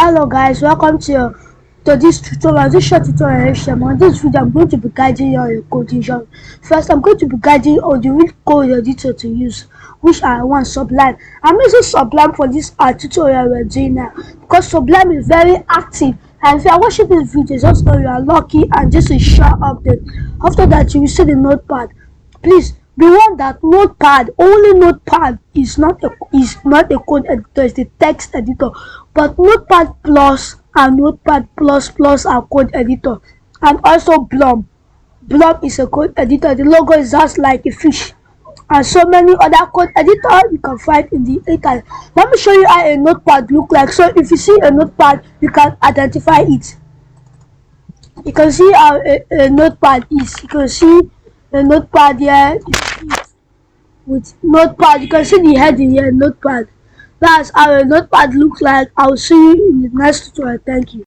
Hello guys, welcome to this tutorial. This short tutorial is on this video. I'm going to be guiding you on your coding journey. First, I'm going to be guiding you on the real code editor to use, which I want Sublime. I'm using Sublime for this tutorial we're doing now because Sublime is very active. And if you are watching this video, just know you are lucky and just a short update. After that, you will see the notepad. Please be warned that only notepad is not a code editor, it's the text editor. But notepad plus and notepad plus plus are code editor. And also Blum is a code editor. The logo is just like a fish. And so many other code editor you can find in the internet. Let me show you how a notepad look like. So if you see a notepad, you can identify it. You can see how a notepad is. You can see the notepad here with notepad. You can see the heading here, notepad. That's how a notepad looks like. I'll see you in the next tutorial. Thank you.